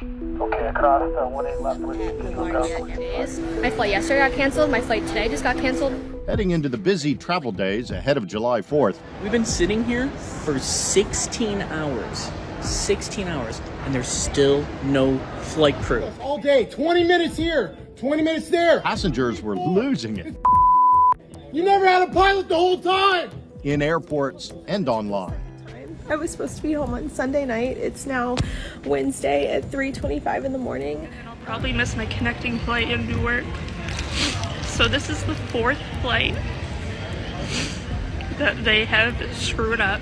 Okay, across 18 left with you. My flight yesterday got canceled. My flight today just got canceled. Heading into the busy travel days ahead of July 4th. We've been sitting here for 16 hours. 16 hours, and there's still no flight crew. All day, 20 minutes here, 20 minutes there. Passengers were losing it. You never had a pilot the whole time. In airports and online. I was supposed to be home on Sunday night. It's now Wednesday at 3:25 in the morning. I'll probably miss my connecting flight into work. So this is the 4th flight that they have screwed up.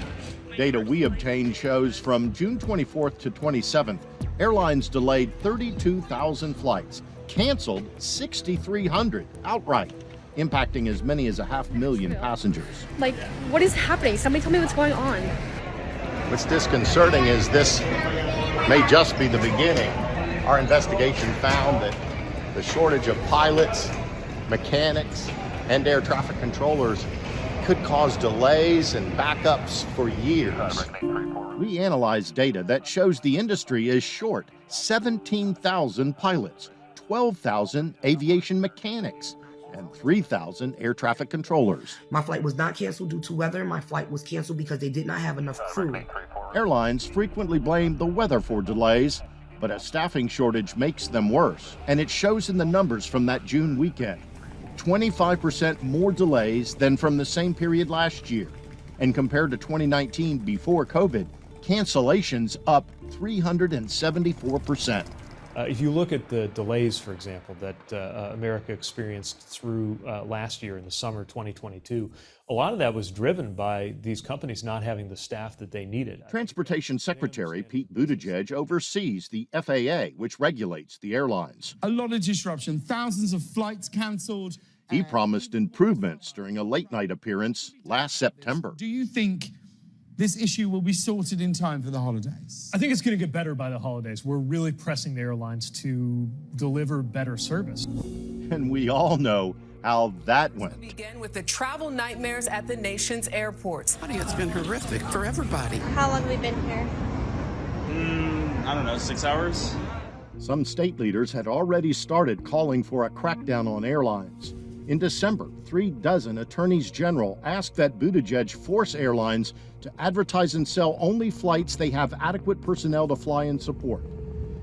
Data we obtained shows from June 24th to 27th, airlines delayed 32,000 flights, canceled 6,300 outright, impacting as many as 500,000 passengers. Like, what is happening? Somebody tell me what's going on. What's disconcerting is this may just be the beginning. Our investigation found that the shortage of pilots, mechanics, and air traffic controllers could cause delays and backups for years. We analyzed data that shows the industry is short 17,000 pilots, 12,000 aviation mechanics, and 3,000 air traffic controllers. My flight was not canceled due to weather. My flight was canceled because they did not have enough crew. Airlines frequently blame the weather for delays, but a staffing shortage makes them worse. And it shows in the numbers from that June weekend. 25% more delays than from the same period last year. And compared to 2019 before COVID, cancellations up 374%. If you look at the delays, for example, that America experienced through last year in the summer 2022, a lot of that was driven by these companies not having the staff that they needed. Transportation Secretary Pete Buttigieg oversees the FAA, which regulates the airlines. A lot of disruption, thousands of flights canceled. He promised improvements during a late-night appearance last September. Do you think this issue will be sorted in time for the holidays? I think it's going to get better by the holidays. We're really pressing the airlines to deliver better service. And we all know how that went. Begin with the travel nightmares at the nation's airports. It's been horrific for everybody. How long have we been here? I don't know, 6 hours? Some state leaders had already started calling for a crackdown on airlines. In December, 36 attorneys general asked that Buttigieg force airlines to advertise and sell only flights they have adequate personnel to fly and support.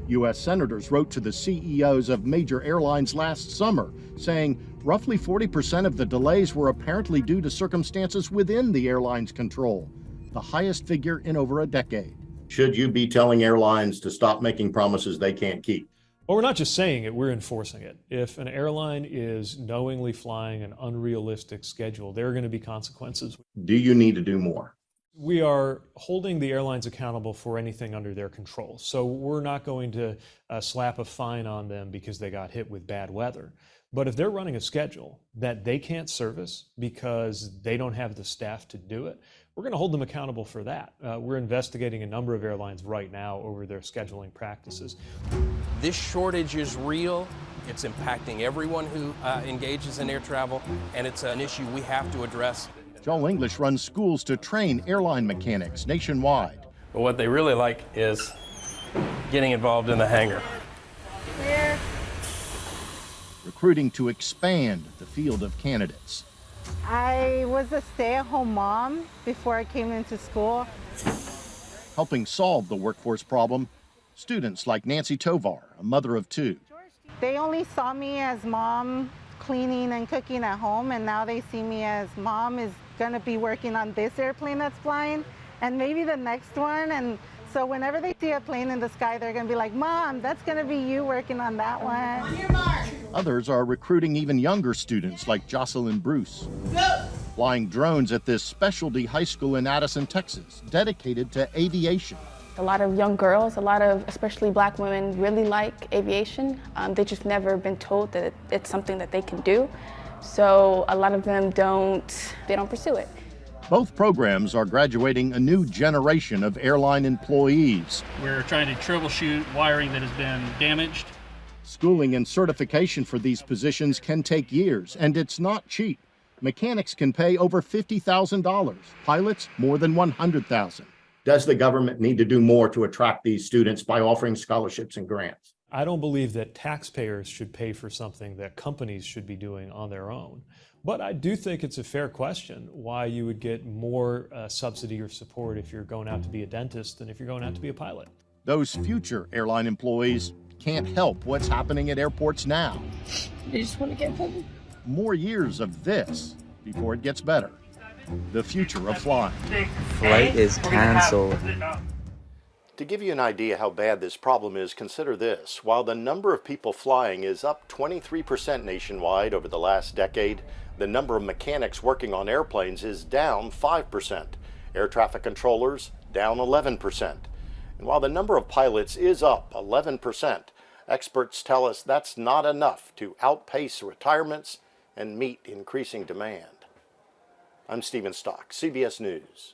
U.S. senators wrote to the CEOs of major airlines last summer, saying roughly 40% of the delays were apparently due to circumstances within the airline's control, the highest figure in over a decade. Should you be telling airlines to stop making promises they can't keep? Well, we're not just saying it, we're enforcing it. If an airline is knowingly flying an unrealistic schedule, there are going to be consequences. Do you need to do more? We are holding the airlines accountable for anything under their control. So we're not going to slap a fine on them because they got hit with bad weather. But if they're running a schedule that they can't service because they don't have the staff to do it, we're going to hold them accountable for that. We're investigating a number of airlines right now over their scheduling practices. This shortage is real. It's impacting everyone who engages in air travel, and it's an issue we have to address. Joel English runs schools to train airline mechanics nationwide. But what they really like is getting involved in the hangar. Where? Recruiting to expand the field of candidates. I was a stay-at-home mom before I came into school. Helping solve the workforce problem, students like Nancy Tovar, a mother of two. They only saw me as mom cleaning and cooking at home, and now they see me as mom is going to be working on this airplane that's flying and maybe the next one. And so whenever they see a plane in the sky, they're going to be like, Mom, that's going to be you working on that one. On your mark. Others are recruiting even younger students like Jocelyn Bruce. Go. Flying drones at this specialty high school in Addison, Texas, dedicated to aviation. A lot of young girls, a lot of especially black women really like aviation. They've just never been told that it's something that they can do. So a lot of them don't pursue it. Both programs are graduating a new generation of airline employees. We're trying to troubleshoot wiring that has been damaged. Schooling and certification for these positions can take years, and it's not cheap. Mechanics can pay over $50,000, pilots more than $100,000. Does the government need to do more to attract these students by offering scholarships and grants? I don't believe that taxpayers should pay for something that companies should be doing on their own. But I do think it's a fair question why you would get more subsidy or support if you're going out to be a dentist than if you're going out to be a pilot. Those future airline employees can't help what's happening at airports now. I just want to get home. More years of this before it gets better. The future of flying. Flight is canceled. To give you an idea how bad this problem is, consider this. While the number of people flying is up 23% nationwide over the last decade, the number of mechanics working on airplanes is down 5%. Air traffic controllers down 11%. And while the number of pilots is up 11%, experts tell us that's not enough to outpace retirements and meet increasing demand. I'm Stephen Stock, CBS News.